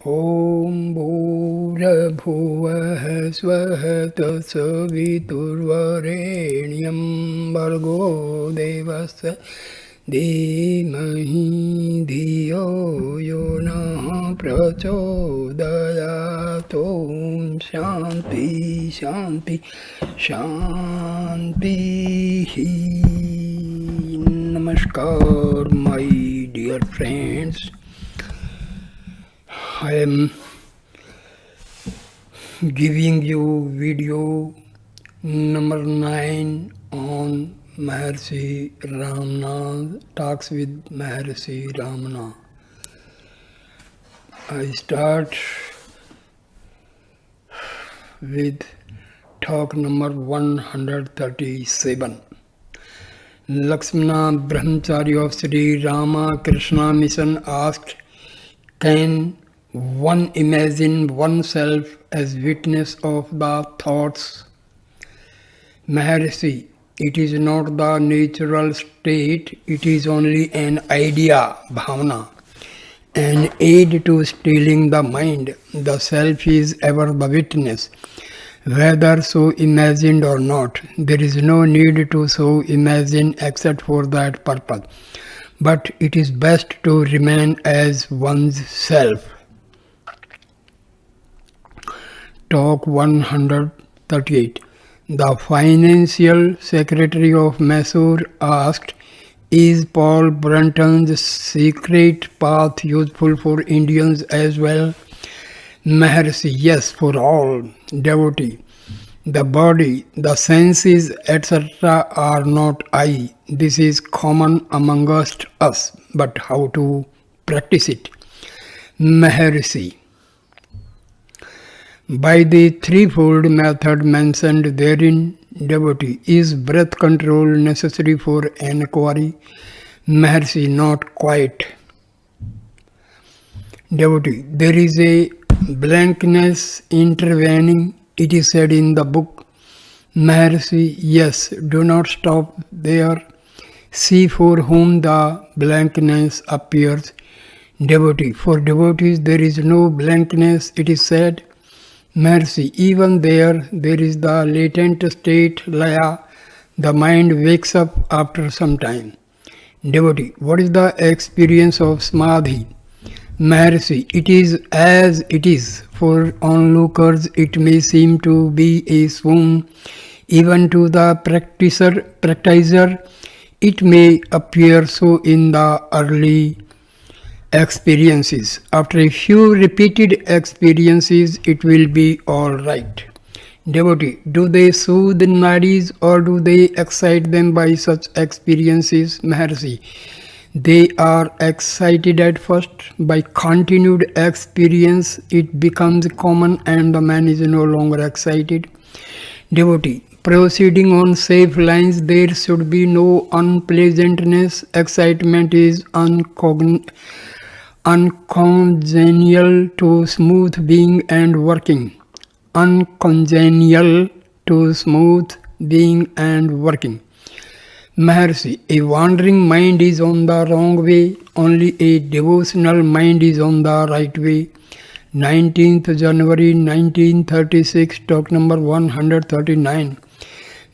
ॐ भूर्भुवः स्वः तत्सवितुर्वरेण्यं भर्गो देवस्य धीमहि धियो यो नः प्रचोदयात्। ॐ शान्ति शान्ति शान्तिः। Namaskar, my dear friends. I am giving you video number 9 on Maharshi Ramana Talks with Maharshi Ramana. I start with talk number 137. Lakshmana Brahmachari of Sri Ramakrishna Mission asked, can one imagine oneself as witness of the thoughts? Maharishi, it is not the natural state, it is only an idea, bhavana, an aid to stilling the mind. The self is ever the witness, whether so imagined or not. There is no need to so imagine except for that purpose. But it is best to remain as one's self. Talk 138. The financial secretary of Mysore asked, is Paul Brunton's secret path useful for Indians as well? Maharishi, yes, for all. Devotee, the body, the senses, etc. are not I. This is common amongst us, but how to practice it? Maharishi, by the threefold method mentioned therein, devotee, is breath control necessary for enquiry? Maharishi, not quite. Devotee, there is a blankness intervening, it is said in the book. Maharishi, yes, do not stop there. See for whom the blankness appears. Devotee, for devotees there is no blankness, it is said. Maharishi, even there is the latent state laya. The mind wakes up after some time. Devotee, what is the experience of samadhi? Maharishi, it is as it is. For onlookers it may seem to be a swoon. Even to the practitioner it may appear so in the early experiences. After a few repeated experiences it will be all right. Devotee, do they soothe nadis or do they excite them by such experiences? Maharishi, they are excited at first. By continued experience it becomes common and the man is no longer excited. Devotee, proceeding on safe lines, there should be no unpleasantness. Excitement is uncongenial to smooth being and working. Uncongenial to smooth being and working. Maharishi, a wandering mind is on the wrong way, only a devotional mind is on the right way. 19th January 1936, talk number 139.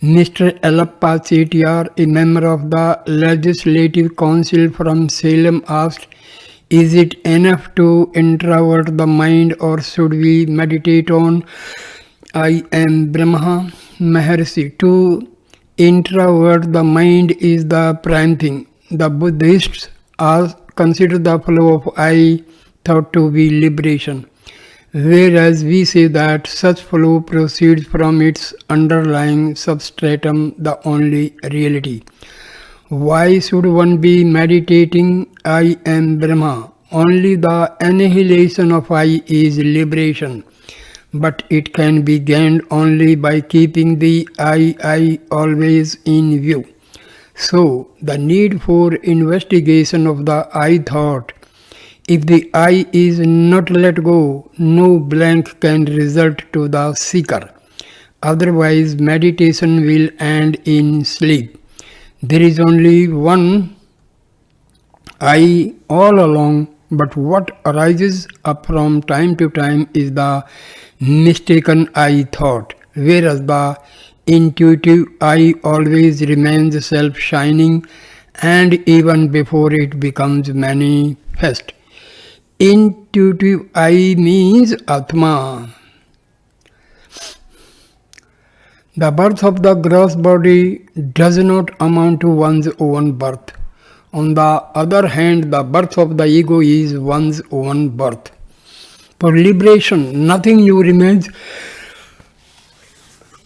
Mr. Elappa Chettiar, a member of the Legislative Council from Salem, asked, is it enough to introvert the mind or should we meditate on I am Brahma? Maharishi, to introvert the mind is the prime thing. The Buddhists consider the flow of I thought to be liberation, whereas we say that such flow proceeds from its underlying substratum, the only reality. Why should one be meditating I am Brahma? Only the annihilation of I is liberation, but it can be gained only by keeping the I always in view. So, the need for investigation of the I thought. If the I is not let go, no blank can result to the seeker. Otherwise, meditation will end in sleep. There is only one I all along, But what arises up from time to time is the mistaken I thought, whereas the intuitive I always remains self-shining and even before it becomes manifest. Intuitive I means Atma. The birth of the gross body does not amount to one's own birth. On the other hand, the birth of the ego is one's own birth. For liberation, nothing new remains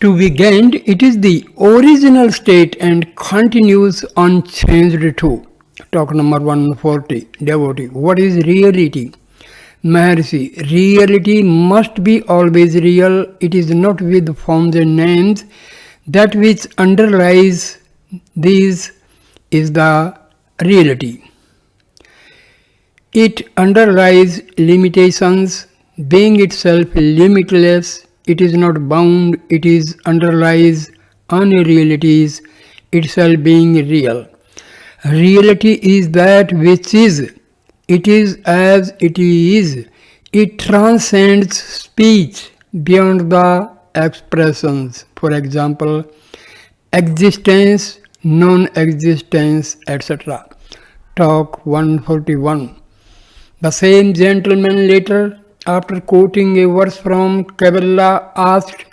to be gained. It is the original state and continues unchanged too. Talk number 140, devotee. What is reality? Maharshi, reality must be always real. It is not with forms and names. That which underlies these is the reality. It underlies limitations, being itself limitless. It is not bound. It is underlies unrealities, itself being real. Reality is that which is. It is as it is. It transcends speech beyond the expressions. For example, existence, non-existence, etc. Talk 141. The same gentleman later, after quoting a verse from Kabbalah, asked,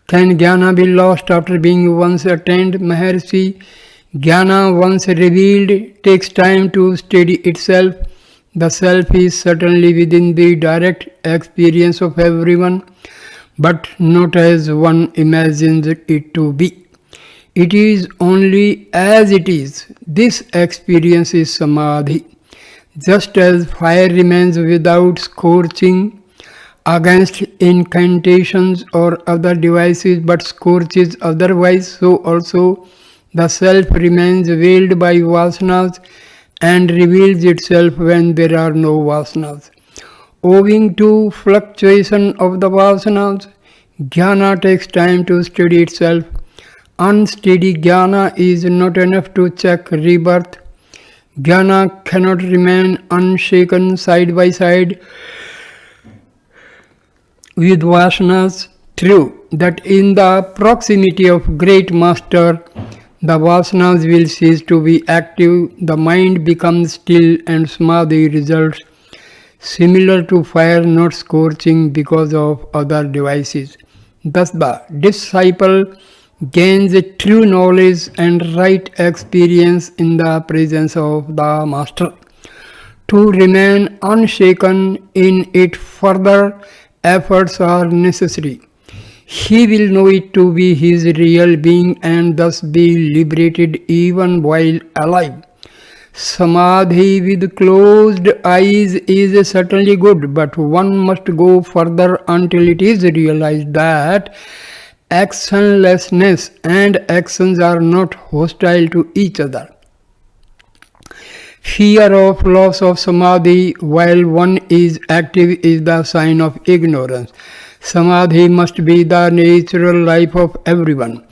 "Can jnana be lost after being once attained?" Maharshi, jnana once revealed takes time to steady itself. The self is certainly within the direct experience of everyone, but not as one imagines it to be. It is only as it is. This experience is samadhi. Just as fire remains without scorching against incantations or other devices but scorches otherwise, so also the self remains veiled by vasanas and reveals itself when there are no vasanas. Owing to fluctuation of the vasanas, jnana takes time to steady itself. Unsteady jnana is not enough to check rebirth. Jnana cannot remain unshaken side by side with vasanas. True that in the proximity of great master, the vasanas will cease to be active, the mind becomes still and samadhi results, similar to fire not scorching because of other devices. Thus the disciple gains a true knowledge and right experience in the presence of the master. To remain unshaken in it, further efforts are necessary. He will know it to be his real being and thus be liberated even while alive. Samadhi with closed eyes is certainly good, but one must go further until it is realized that actionlessness and actions are not hostile to each other. Fear of loss of samadhi while one is active is the sign of ignorance. Samadhi must be the natural life of everyone.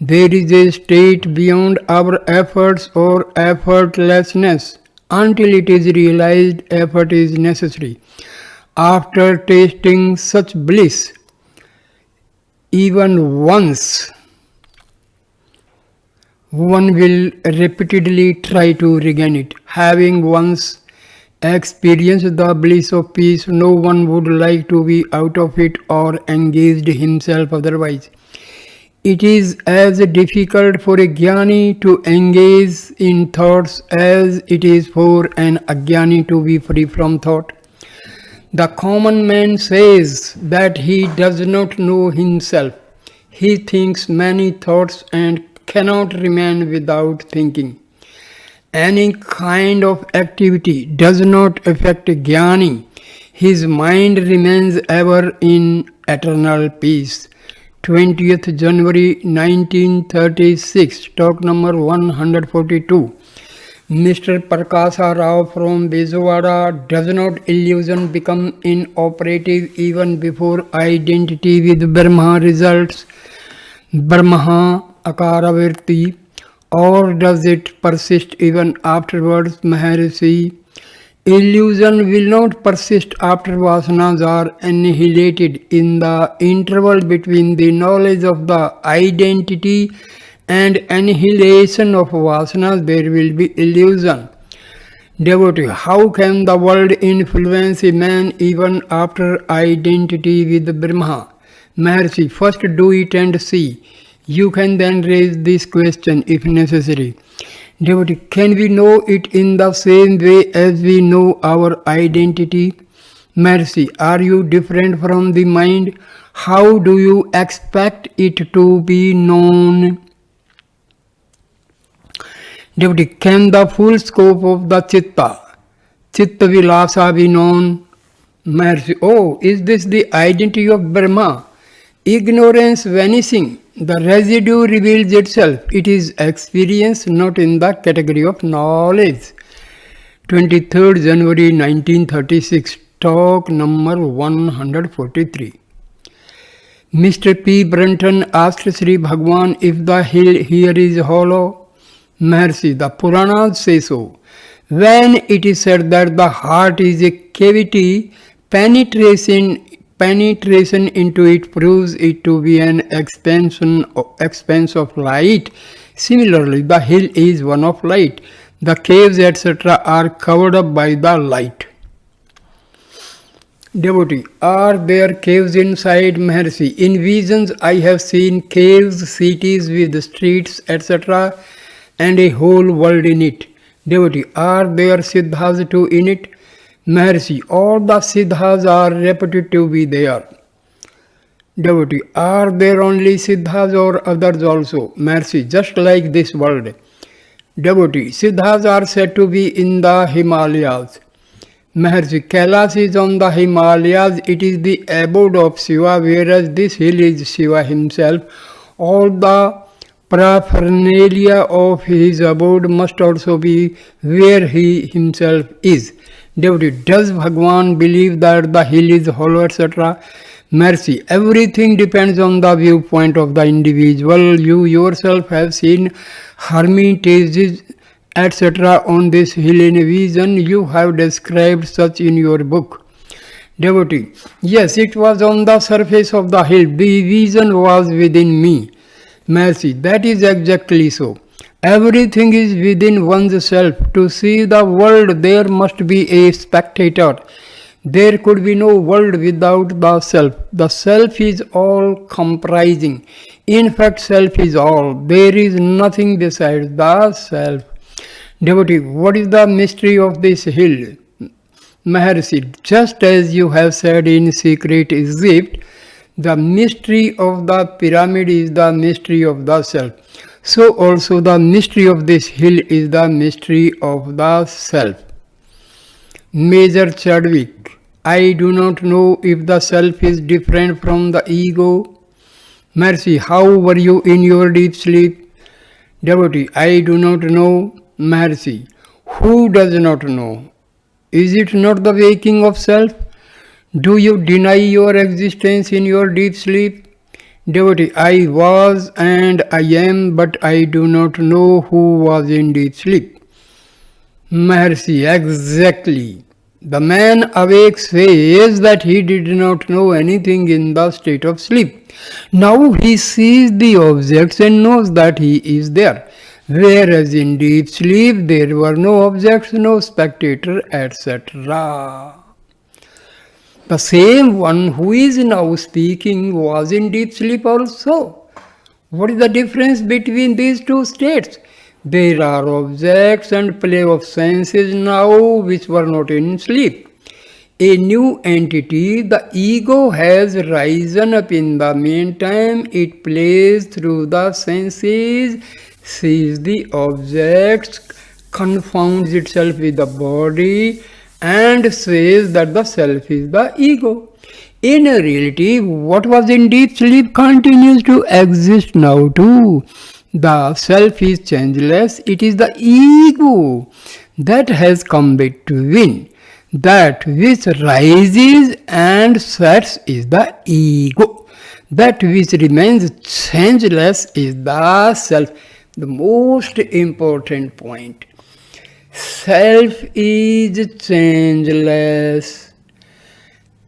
There is a state beyond our efforts or effortlessness. Until it is realized, effort is necessary. After tasting such bliss, even once, one will repeatedly try to regain it. Having once experienced the bliss of peace, no one would like to be out of it or engaged himself otherwise. It is as difficult for a jnani to engage in thoughts as it is for an ajnani to be free from thought. The common man says that he does not know himself. He thinks many thoughts and cannot remain without thinking. Any kind of activity does not affect a jnani. His mind remains ever in eternal peace. 20th January 1936, talk number 142. Mr. Prakasa Rao from Bezwada, does not illusion become inoperative even before identity with Brahma results? Brahma Akaravirti, or does it persist even afterwards? Maharishi, Illusion will not persist after vasanas are annihilated. In the interval between the knowledge of the identity and annihilation of vasanas, there will be illusion. Devotee, how can the world influence a man even after identity with Brahma? Maharshi, first do it and see. You can then raise this question if necessary. Devotee, can we know it in the same way as we know our identity? Maharshi, are you different from the mind? How do you expect it to be known? Devotee, can the full scope of the Chitta Vilasa be known? Maharshi, oh, is this the identity of Brahma? Ignorance vanishing, the residue reveals itself. It is experience, not in the category of knowledge. 23rd January 1936, talk number 143. Mr. P. Brunton asked Sri Bhagavan if the hill here is hollow. Maharshi, the Puranas say so. When it is said that the heart is a cavity, penetration into it proves it to be an expanse of light. Similarly, the hill is one of light. The caves, etc., are covered up by the light. Devotee, are there caves inside? Maharshi, in visions I have seen caves, cities with streets, etc., and a whole world in it. Devotee, are there siddhas too in it? Maharshi, all the siddhas are reputed to be there. Devotee, are there only siddhas or others also? Maharshi, just like this world. Devotee, siddhas are said to be in the Himalayas. Maharshi, Kailas is on the Himalayas. It is the abode of Shiva, whereas this hill is Shiva himself. All the paraphernalia of his abode must also be where he himself is. Devotee, does Bhagavan believe that the hill is hollow, etc.? Maharshi, everything depends on the viewpoint of the individual. You yourself have seen hermitages, etc. on this hill in a vision. You have described such in your book. Devotee, yes, it was on the surface of the hill. The vision was within me. Maharshi, that is exactly so. Everything is within one's self. To see the world, there must be a spectator. There could be no world without the self. The self is all comprising. In fact, self is all. There is nothing besides the self. Devotee, what is the mystery of this hill? Maharshi, just as you have said in secret Egypt, the mystery of the pyramid is the mystery of the self. So also the mystery of this hill is the mystery of the self. Major Chadwick, I do not know if the self is different from the ego. Maharshi, how were you in your deep sleep? Devotee, I do not know. Maharshi, who does not know? Is it not the waking of self? Do you deny your existence in your deep sleep? Devotee, I was and I am, but I do not know who was in deep sleep. Maharshi, exactly. The man awake says that he did not know anything in the state of sleep. Now he sees the objects and knows that he is there. Whereas in deep sleep there were no objects, no spectator, etc. The same one who is now speaking was in deep sleep also. What is the difference between these two states? There are objects and play of senses now which were not in sleep. A new entity, the ego, has risen up in the meantime. It plays through the senses, sees the objects, confounds itself with the body, and says that the self is the ego. In reality, what was in deep sleep continues to exist now too. The self is changeless. It is the ego that has come back to win. That which rises and sets is the ego. That which remains changeless is the self. The most important point. Self is changeless.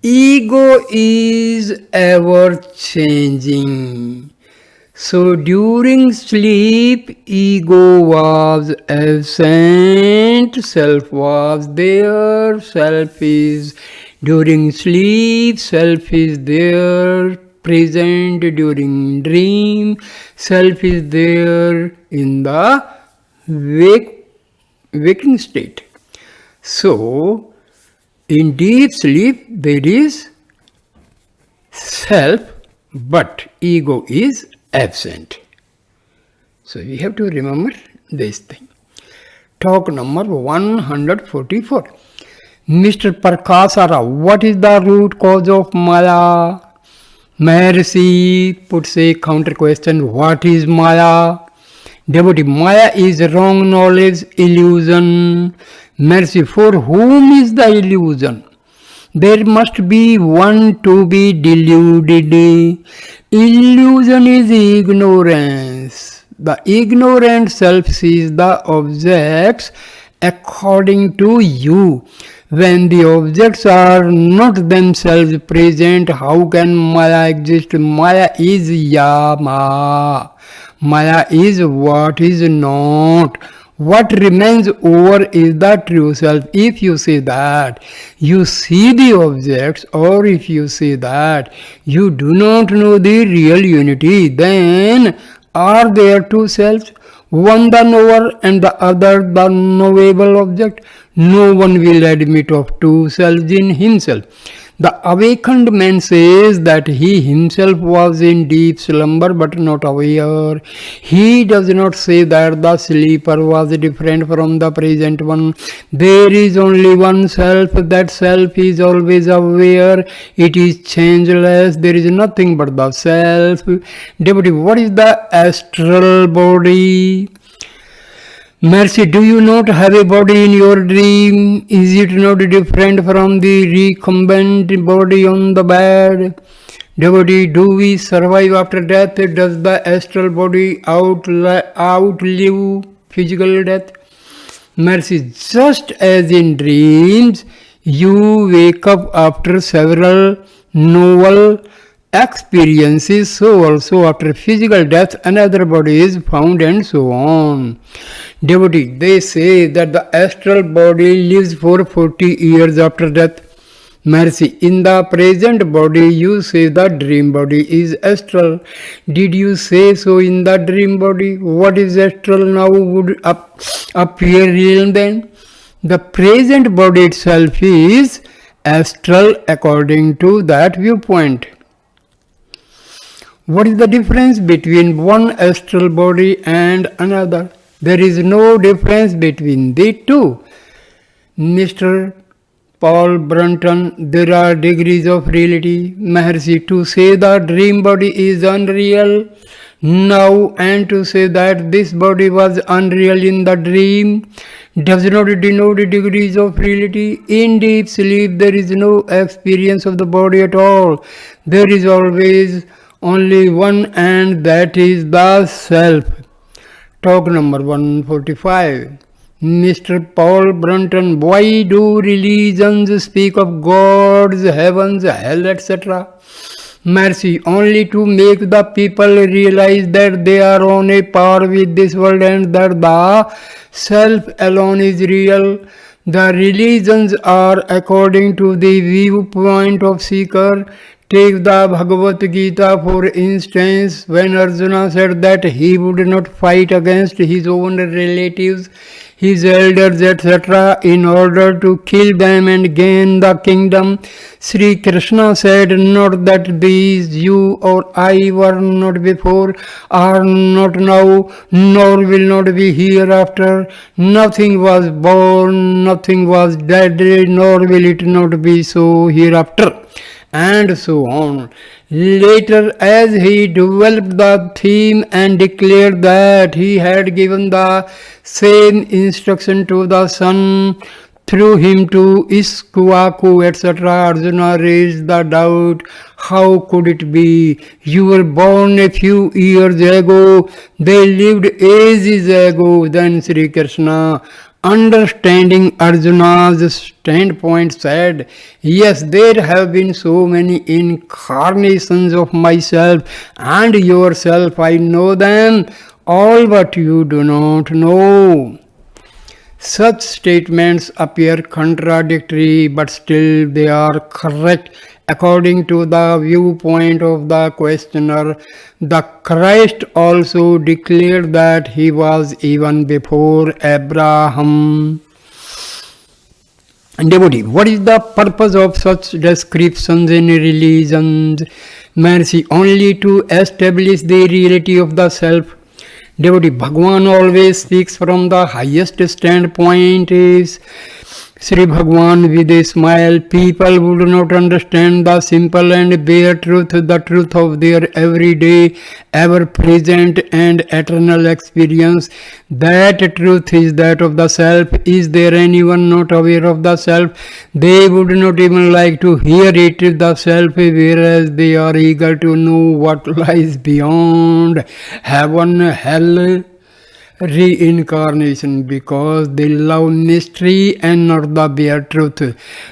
Ego is ever changing. So during sleep, ego was absent, self was there, self is during sleep, self is there, present during dream, self is there in the waking state. So, in deep sleep, there is self, but ego is absent. So, we have to remember this thing. Talk number 144. Mr. Prakasara, what is the root cause of Maya? Maharishi puts a counter question, what is Maya? Devotee, Maya is wrong knowledge, illusion. Maharishi, for whom is the illusion? There must be one to be deluded. Illusion is ignorance. The ignorant self sees the objects according to you. When the objects are not themselves present, how can Maya exist? Maya is Yama. Maya is what is not. What remains over is the true self. If you say that you see the objects, or if you say that you do not know the real unity, then are there two selves? One the knower and the other the knowable object. No one will admit of two selves in himself. The awakened man says that he himself was in deep slumber but not aware. He does not say that the sleeper was different from the present one. There is only one self. That self is always aware. It is changeless. There is nothing but the self. Devotee, what is the astral body? Mercy, do you not have a body in your dream? Is it not different from the recumbent body on the bed? Devotee, do we survive after death? Does the astral body outlive physical death? Mercy, just as in dreams, you wake up after several novel experiences, so also after physical death another body is found, and so on. Devotee, they say that the astral body lives for 40 years after death. Mercy, in the present body you say the dream body is astral. Did you say so in the dream body? What is astral now would appear real then? The present body itself is astral according to that viewpoint. What is the difference between one astral body and another? There is no difference between the two. Mr. Paul Brunton, there are degrees of reality. Maharishi, to say the dream body is unreal now and to say that this body was unreal in the dream does not denote degrees of reality. In deep sleep there is no experience of the body at all. There is always only one, and that is the self. Talk number 145. Mr. Paul Brunton, why do religions speak of gods, heavens, hell, etc.? Mercy, only to make the people realize that they are on a par with this world and that the self alone is real. The religions are according to the viewpoint of seeker. Take the Bhagavad Gita for instance, when Arjuna said that he would not fight against his own relatives, his elders, etc., in order to kill them and gain the kingdom. Sri Krishna said, not that these you or I were not before, are not now, nor will not be hereafter. Nothing was born, nothing was dead, nor will it not be so hereafter. And so on. Later, as he developed the theme and declared that he had given the same instruction to the son through him to Iskwaku, etc., Arjuna raised the doubt, how could it be? You were born a few years ago, they lived ages ago. Then Sri Krishna understanding Arjuna's standpoint, said, yes, there have been so many incarnations of myself and yourself. I know them all, but you do not know. Such statements appear contradictory, but still they are correct according to the viewpoint of the questioner. The Christ also declared that he was even before Abraham. Devotee, what is the purpose of such descriptions in religions? Mercy, only to establish the reality of the self. Devotee, Bhagavan always speaks from the highest standpoint. Is Sri Bhagavan with a smile. People would not understand the simple and bare truth, the truth of their everyday, ever present and eternal experience. That truth is that of the self. Is there anyone not aware of the self? They would not even like to hear it, the self, whereas they are eager to know what lies beyond heaven, hell, reincarnation, because they love mystery and not the bare truth.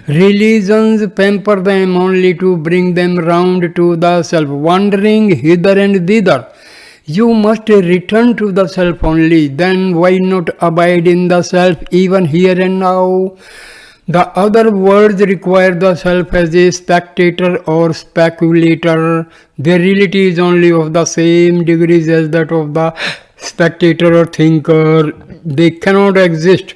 Religions pamper them only to bring them round to the self, wandering hither and thither. You must return to the self only. Then why not abide in the self even here and now? The other words require the self as a spectator or speculator. Their reality is only of the same degrees as that of the spectator or thinker. They cannot exist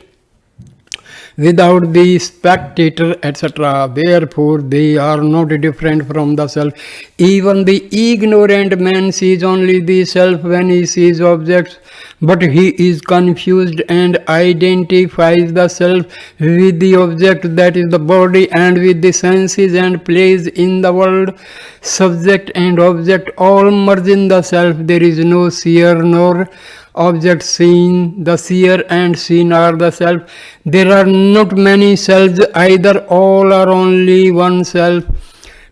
without the spectator, etc. Therefore, they are not different from the self. Even the ignorant man sees only the self when he sees objects, but he is confused and identifies the self with the object, that is the body, and with the senses and plays in the world. Subject and object all merge in the self. There is no seer nor object seen. The seer and seen are the self. There are not many selves either. All are only one self.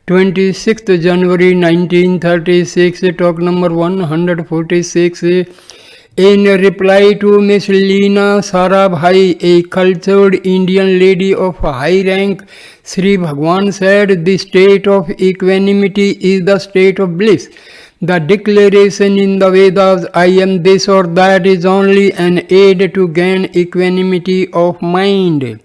26th January 1936, talk number 146. In reply to Miss Leena Sarabhai, a cultured Indian lady of high rank, Sri Bhagavan said, the state of equanimity is the state of bliss. The declaration in the Vedas, I am this or that, is only an aid to gain equanimity of mind.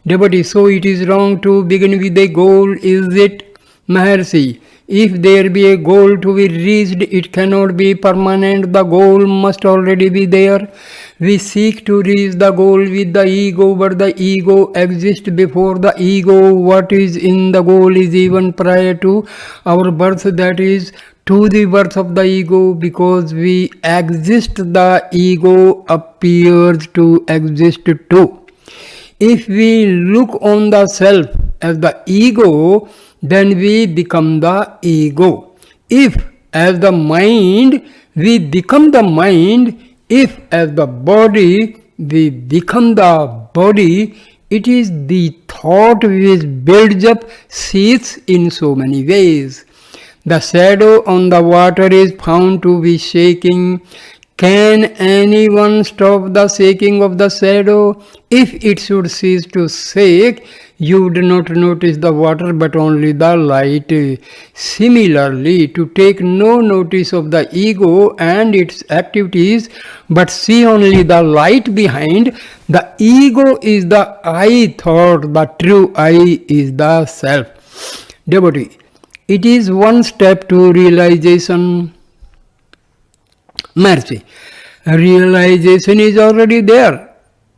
Devotee, so it is wrong to begin with a goal, is it? Maharshi, if there be a goal to be reached, it cannot be permanent. The goal must already be there. We seek to reach the goal with the ego, but the ego exists before the ego. What is in the goal is even prior to our birth, that is, to the birth of the ego. Because we exist, the ego appears to exist too. If we look on the self as the ego, then we become the ego. If as the mind, we become the mind. If as the body, we become the body. It is the thought which builds up seeds in so many ways. The shadow on the water is found to be shaking. Can anyone stop the shaking of the shadow? If it should cease to shake, you would not notice the water but only the light. Similarly, to take no notice of the ego and its activities, but see only the light behind, the ego is the I thought, the true I is the self. Devotee, it is one step to realization. Mercy. Realization is already there.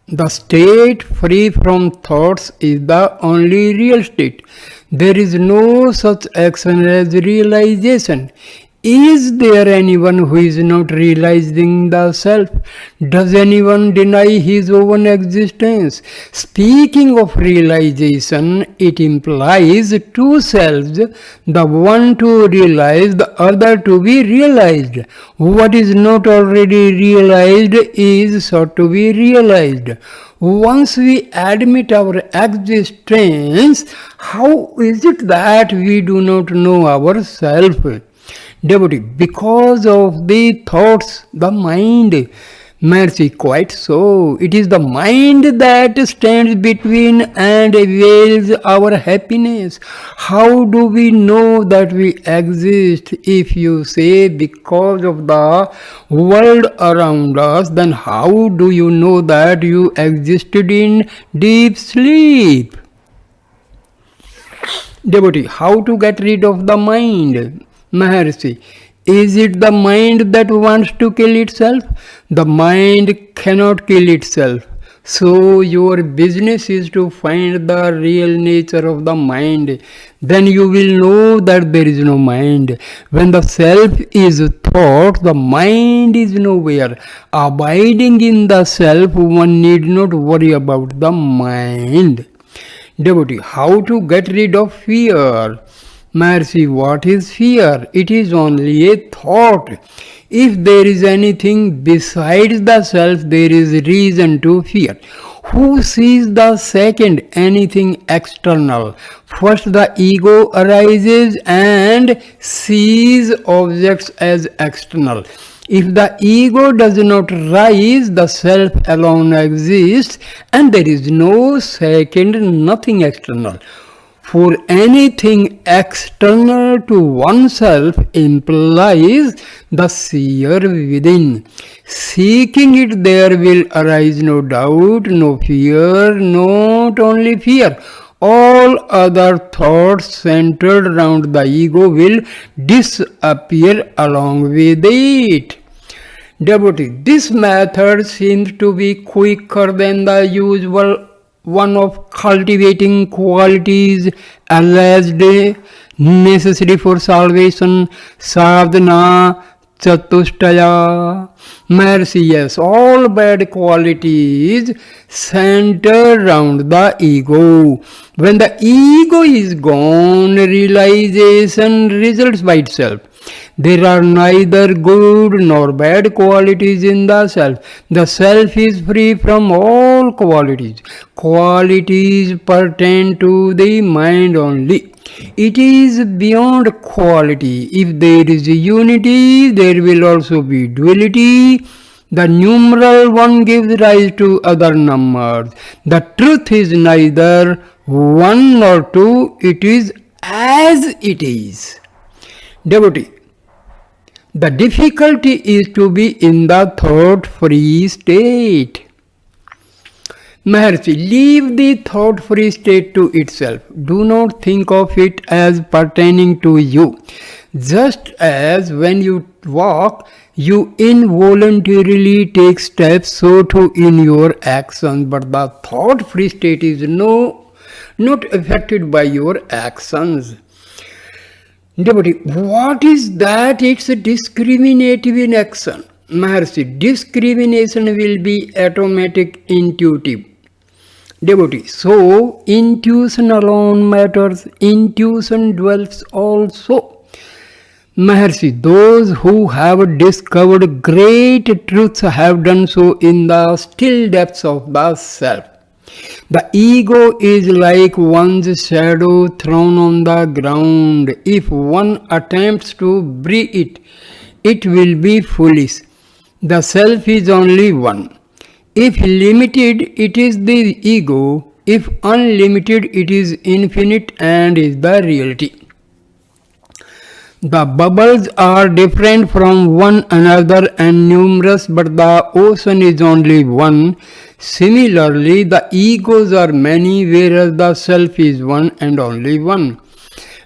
The state free from thoughts is the only real state. There is no such action as realization. Is there anyone who is not realizing the self? Does anyone deny his own existence? Speaking of realization, it implies two selves, the one to realize, the other to be realized. What is not already realized is sought to be realized. Once we admit our existence, how is it that we do not know ourselves? Devotee, because of the thoughts, the mind. Mercy, quite so. It is the mind that stands between and veils our happiness. How do we know that we exist? If you say because of the world around us, then how do you know that you existed in deep sleep? Devotee, how to get rid of the mind? Maharshi, is it the mind that wants to kill itself? The mind cannot kill itself. So your business is to find the real nature of the mind. Then you will know that there is no mind. When the self is thought, the mind is nowhere. Abiding in the self, one need not worry about the mind. Devotee, how to get rid of fear? Mercy, what is fear? It is only a thought. If there is anything besides the self, there is reason to fear. Who sees the second anything external? First the ego arises and sees objects as external. If the ego does not rise, the self alone exists and there is no second, nothing external. For anything external to oneself implies the seer within. Seeking it there will arise no doubt, no fear, not only fear. All other thoughts centered around the ego will disappear along with it. Devotee, this method seems to be quicker than the usual one of cultivating qualities alleged necessary for salvation, sadhana, chatushtaya. Mercy, yes, all bad qualities center around the ego. When the ego is gone, realization results by itself. There are neither good nor bad qualities in the self. The self is free from all qualities. Qualities pertain to the mind only. It is beyond quality. If there is unity, there will also be duality. The numeral one gives rise to other numbers. The truth is neither one nor two, it is as it is. Devotee, the difficulty is to be in the thought-free state. Maharshi, leave the thought-free state to itself. Do not think of it as pertaining to you. Just as when you walk, you involuntarily take steps, so too in your actions. But the thought-free state is not affected by your actions. Devotee, what is that? It's discriminative in action. Maharshi, discrimination will be automatic, intuitive. Devotee, so intuition alone matters. Intuition dwells also. Maharshi, those who have discovered great truths have done so in the still depths of the self. The ego is like one's shadow thrown on the ground. If one attempts to bury it, it will be foolish. The self is only one. If limited, it is the ego. If unlimited, it is infinite and is the reality. The bubbles are different from one another and numerous, but the ocean is only one. Similarly, the egos are many, whereas the self is one and only one.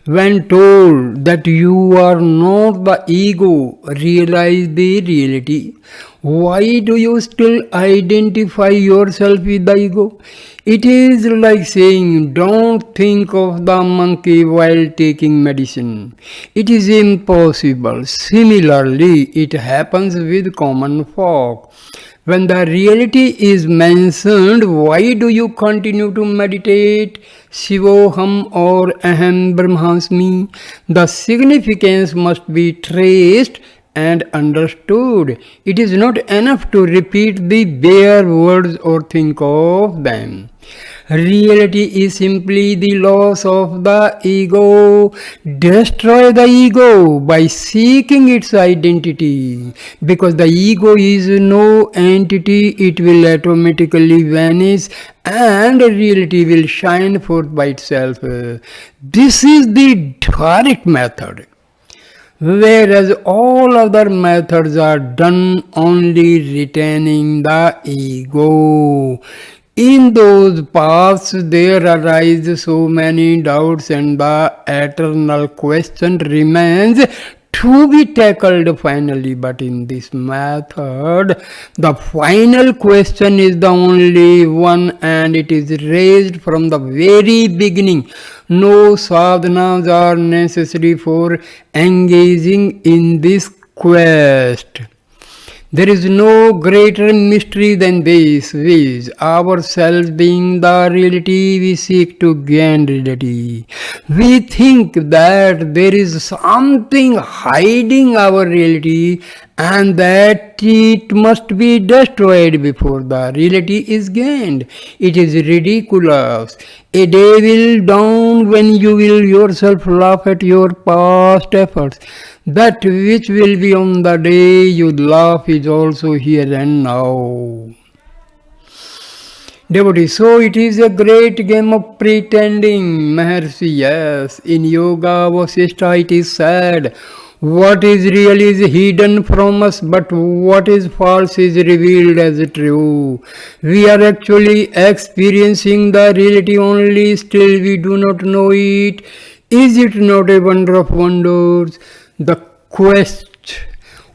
When told that you are not the ego, realize the reality. Why do you still identify yourself with the ego? It is like saying, don't think of the monkey while taking medicine. It is impossible. Similarly, it happens with common folk. When the reality is mentioned, why do you continue to meditate Shivoham or Aham Brahmasmi? The significance must be traced and understood. It is not enough to repeat the bare words or think of them. Reality is simply the loss of the ego. Destroy the ego by seeking its identity. Because the ego is no entity, it will automatically vanish and reality will shine forth by itself. This is the direct method. Whereas all other methods are done only retaining the ego. In those paths there arise so many doubts and the eternal question remains to be tackled finally. But in this method, the final question is the only one and it is raised from the very beginning. No sadhanas are necessary for engaging in this quest. There is no greater mystery than this, which ourselves being the reality, we seek to gain reality. We think that there is something hiding our reality and that it must be destroyed before the reality is gained. It is ridiculous. A day will dawn when you will yourself laugh at your past efforts. That which will be on the day you laugh is also here and now. Devotee, so it is a great game of pretending, Maharshi. Yes, in Yoga Vasishtha it is said, what is real is hidden from us, but what is false is revealed as true. We are actually experiencing the reality only, still we do not know it. Is it not a wonder of wonders? The quest,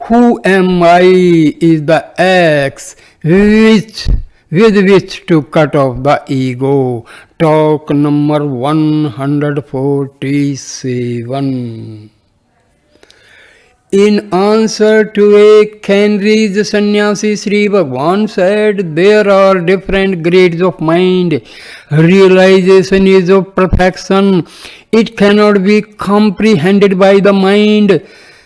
who am I, is the axe with which to cut off the ego. Talk number 147. In answer to a Kenri's sannyasi, Sri Bhagavan said, there are different grades of mind. Realization is of perfection. It cannot be comprehended by the mind.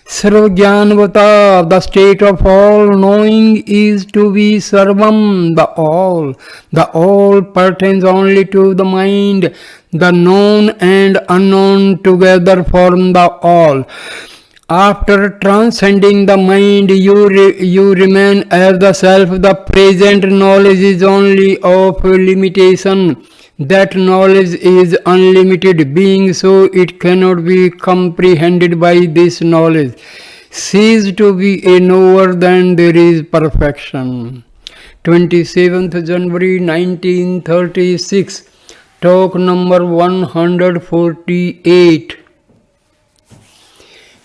Sarvajnanavata, the state of all knowing, is to be sarvam, the all. The all pertains only to the mind. The known and unknown together form the all. After transcending the mind, you remain as the self. The present knowledge is only of limitation. That knowledge is unlimited, being so it cannot be comprehended by this knowledge. Cease to be a knower, then there is perfection. 27th January 1936. Talk number 148.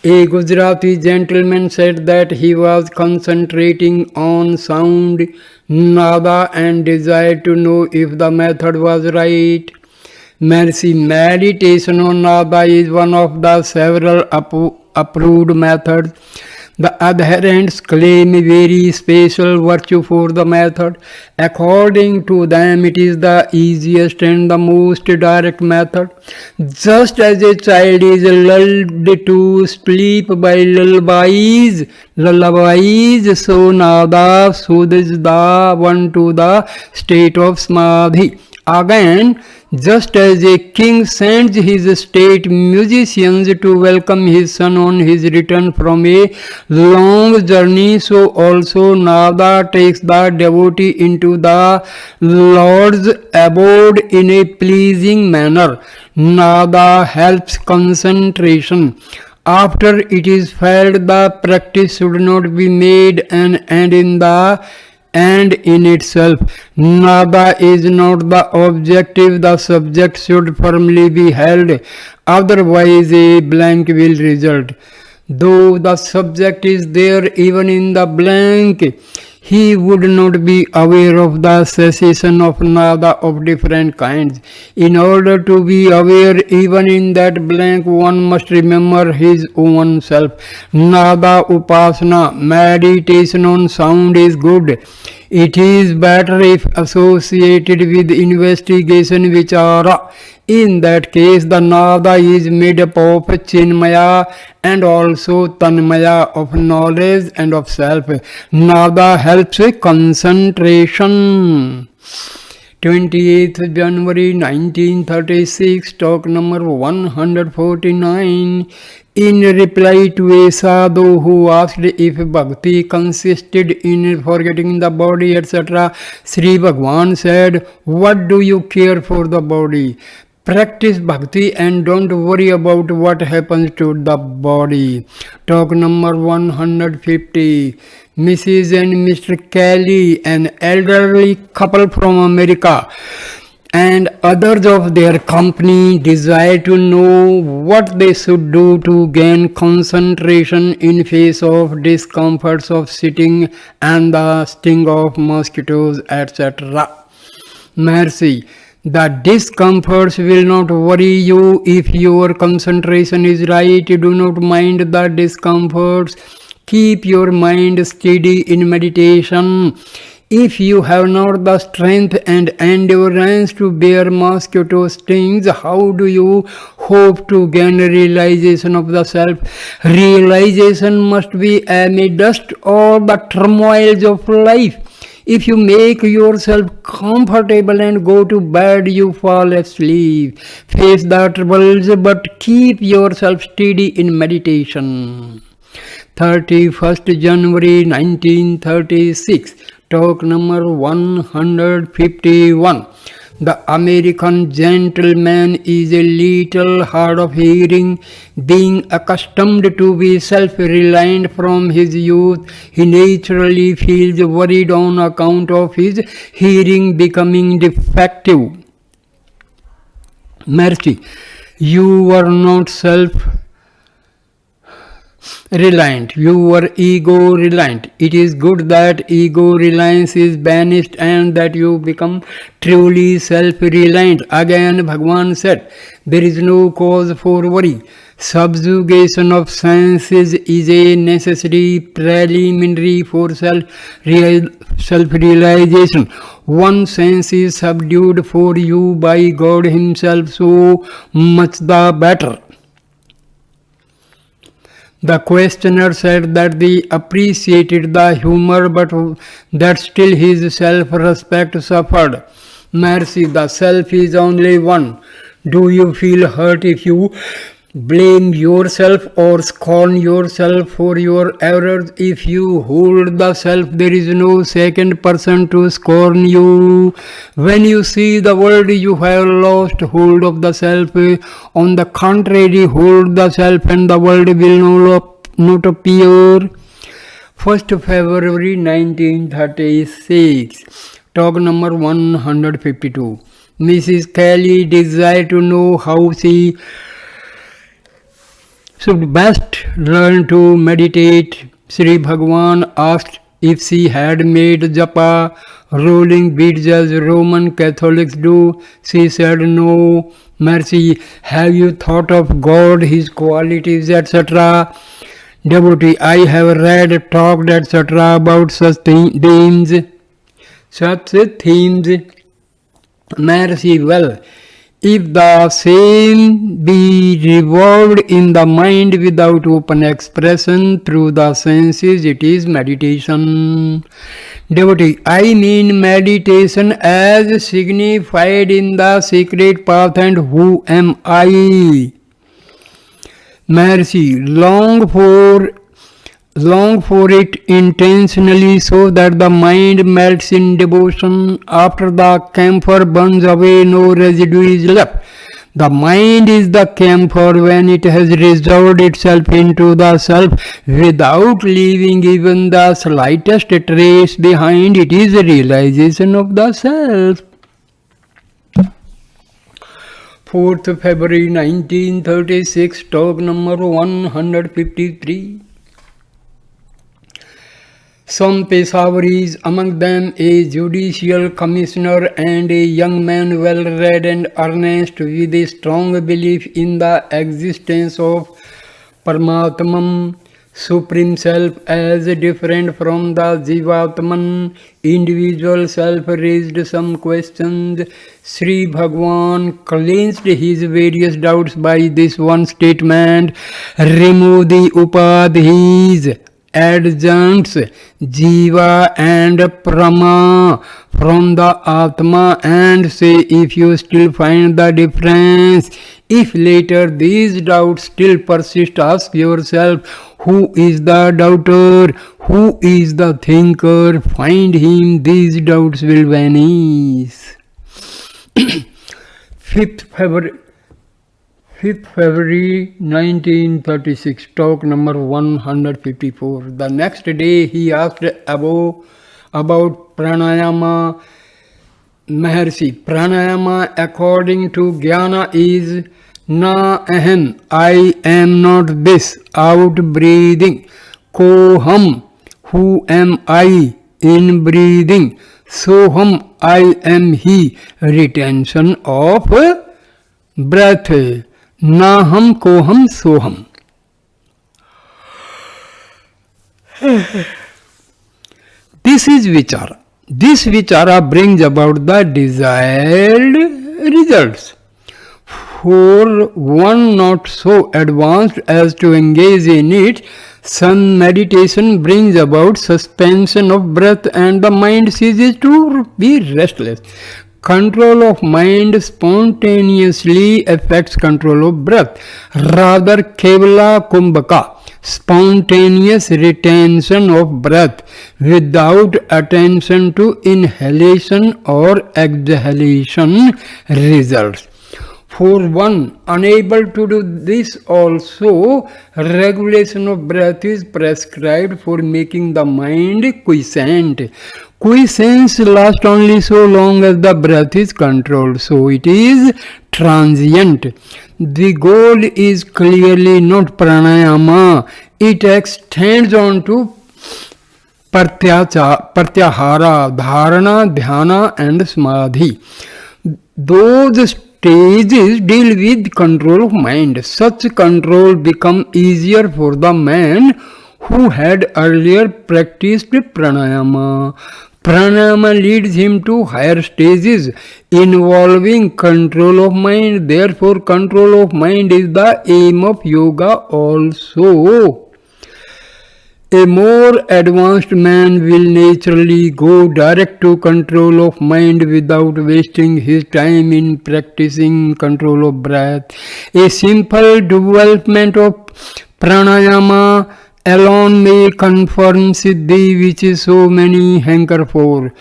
A Gujarati gentleman said that he was concentrating on sound, nada, and desired to know if the method was right. Mercy, meditation on nada is one of the several approved methods. The adherents claim a very special virtue for the method. According to them, it is the easiest and the most direct method. Just as a child is lulled to sleep by lullabies, so nada soothes the one to the state of samadhi. Again, just as a king sends his state musicians to welcome his son on his return from a long journey, so also nada takes the devotee into the Lord's abode in a pleasing manner. Nada helps concentration. After it is felt, the practice should not be made an end in itself. Nada is not the objective, the subject should firmly be held, otherwise a blank will result. Though the subject is there even in the blank, he would not be aware of the cessation of nada of different kinds. In order to be aware even in that blank, one must remember his own self. Nada upasana, meditation on sound, is good. It is better if associated with investigation vichara. In that case, the nada is made up of chinmaya and also tanmaya, of knowledge and of self. Nada helps concentration. 28th January 1936, talk number 149. In reply to a sadhu who asked if bhakti consisted in forgetting the body, etc., Sri Bhagavan said, "What do you care for the body? Practice bhakti and don't worry about what happens to the body." Talk number 150. Mrs. and Mr. Kelly, an elderly couple from America, and others of their company desire to know what they should do to gain concentration in face of discomforts of sitting and the sting of mosquitoes, etc. Mercy. The discomforts will not worry you if your concentration is right. Do not mind the discomforts. Keep your mind steady in meditation. If you have not the strength and endurance to bear mosquito stings, how do you hope to gain realization of the self? Realization must be amidst all the turmoils of life. If you make yourself comfortable and go to bed, you fall asleep. Face the troubles, but keep yourself steady in meditation. 31st January 1936, talk number 151. The American gentleman is a little hard of hearing. Being accustomed to be self-reliant from his youth, he naturally feels worried on account of his hearing becoming defective. Mercy. You are not self-reliant, you were ego-reliant. It is good that ego-reliance is banished and that you become truly self-reliant. Again, Bhagavan said, there is no cause for worry. Subjugation of senses is a necessary preliminary for self-realization. One sense is subdued for you by God Himself, so much the better. The questioner said that they appreciated the humor, but that still his self-respect suffered. Mercy, the self is only one. Do you feel hurt if you blame yourself or scorn yourself for your errors? If you hold the self, there is no second person to scorn you. When you see the world, you have lost hold of the self. On the contrary, hold the self and the world will not appear. 1st February 1936, talk number 152. Mrs. Kelly desired to know how she should best learn to meditate. Sri Bhagavan asked if she had made japa, rolling beads as Roman Catholics do. She said no. Mercy, have you thought of God, His qualities, etc.? Devotee, I have read, talked, etc. about such themes. Mercy, well, if the same be revolved in the mind without open expression through the senses, it is meditation. Devotee, I mean meditation as signified in the secret path, and who am I? Mercy, long for it intentionally so that the mind melts in devotion. After the camphor burns away, no residue is left. The mind is the camphor when it has resolved itself into the self without leaving even the slightest trace behind. It is a realization of the self. 4th February 1936, talk number 153. Some Peshawaris, among them a judicial commissioner and a young man well read and earnest with a strong belief in the existence of Paramatman, Supreme Self, as different from the Jivatman, individual self, raised some questions. Sri Bhagavan cleansed his various doubts by this one statement: remove the upadhis adjuncts Jiva and Prama from the Atma and say if you still find the difference. If later these doubts still persist, ask yourself, who is the doubter? Who is the thinker? Find him, these doubts will vanish. 5th February 1936, talk number 154. The next day he asked about pranayama. Maharshi, pranayama according to Jnana is na ahem, I am not this, out breathing. Koham, who am I, in breathing. Soham, I am he, retention of breath. Naham, koham, soham. This is vichara. This vichara brings about the desired results. For one not so advanced as to engage in it, some meditation brings about suspension of breath and the mind ceases to be restless. Control of mind spontaneously affects control of breath. Rather, kevala kumbhaka, spontaneous retention of breath without attention to inhalation or exhalation results. For one unable to do this also, regulation of breath is prescribed for making the mind quiescent. Quiescence lasts only so long as the breath is controlled, so it is transient. The goal is clearly not pranayama. It extends on to pratyahara, dharana, dhyana and samadhi. Those stages deal with control of mind. Such control becomes easier for the man who had earlier practiced pranayama. Pranayama leads him to higher stages involving control of mind. Therefore, control of mind is the aim of yoga also. A more advanced man will naturally go direct to control of mind without wasting his time in practicing control of breath. A simple development of pranayama alone may confirm siddhi, which so many hanker for.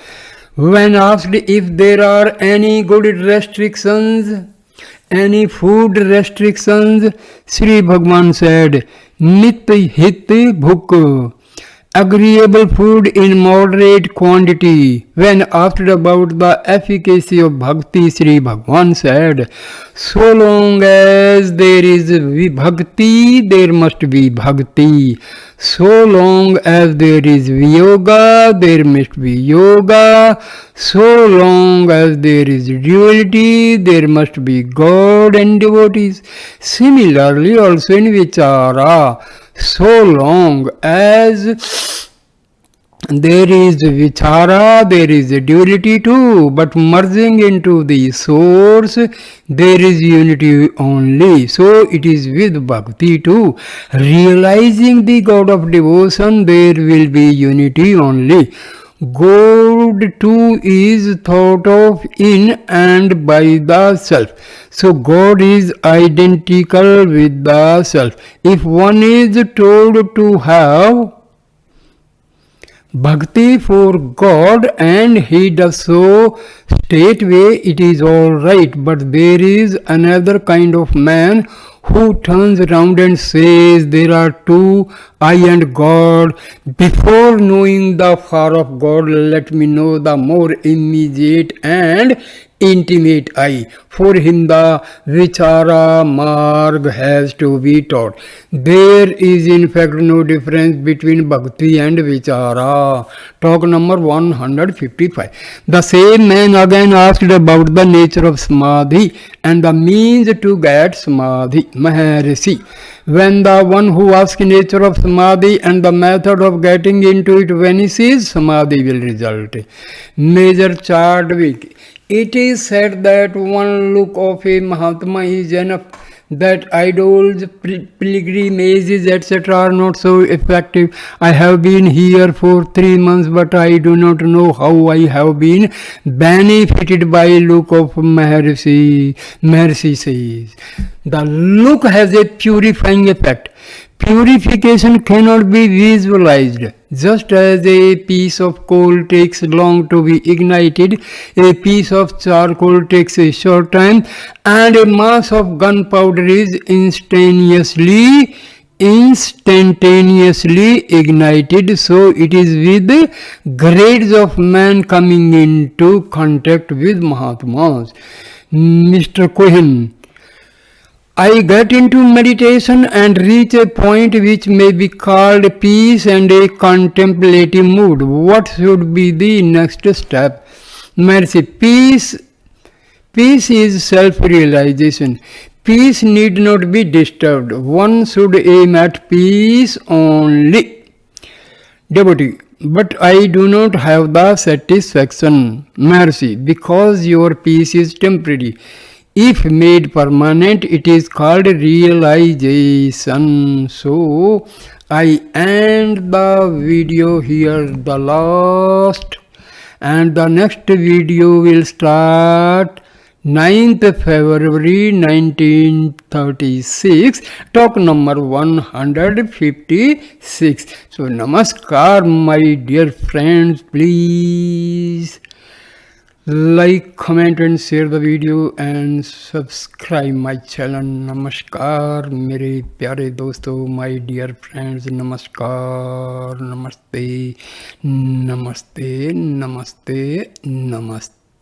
When asked if there are any good restrictions, any food restrictions, Sri Bhagavan said, Nit hit bhuk, agreeable food in moderate quantity. When asked about the efficacy of bhakti, Sri Bhagavan said, so long as there is bhakti, there must be bhakti. So long as there is yoga, there must be yoga. So long as there is duality, there must be God and devotees. Similarly, also in vichara, so long as there is vichara, there is a duality too, but merging into the source, there is unity only. So it is with bhakti too. Realizing the God of devotion, there will be unity only. God too is thought of in and by the self. So God is identical with the self. If one is told to have bhakti for God and he does so straightway, it is all right. But there is another kind of man who turns around and says there are two, I and God. Before knowing the far of God, let me know the more immediate and intimate I. For him the vichara marg has to be taught. There is in fact no difference between bhakti and vichara. Talk number 155. The same man again asked about the nature of samadhi and the means to get samadhi. Maharashi, when the one who asks nature of samadhi and the method of getting into it vanishes, samadhi will result. Major Chadwick, it is said that one look of a Mahatma is enough. that idols, pilgrimages, etc. are not so effective. I have been here for 3 months, but I do not know how I have been benefited by look of Maharashi. Maharashi says, the look has a purifying effect. Purification cannot be visualized. Just as a piece of coal takes long to be ignited, a piece of charcoal takes a short time, and a mass of gunpowder is instantaneously ignited. So it is with grades of man coming into contact with Mahatmas. Mr. Cohen, I get into meditation and reach a point which may be called peace and a contemplative mood. What should be the next step? Mercy. Peace is self-realization. Peace need not be disturbed. One should aim at peace only. Devotee. But I do not have the satisfaction. Mercy. Because your peace is temporary. If made permanent, it is called realization. So, I end the video here, the last, and the next video will start 9th February 1936, talk number 156. So, namaskar, my dear friends, please like, comment and share the video and subscribe my channel. Namaskar, मेरे प्यारे दोस्तों, my dear friends, नमस्कार, नमस्ते, नमस्ते, नमस्ते, नमस्ते.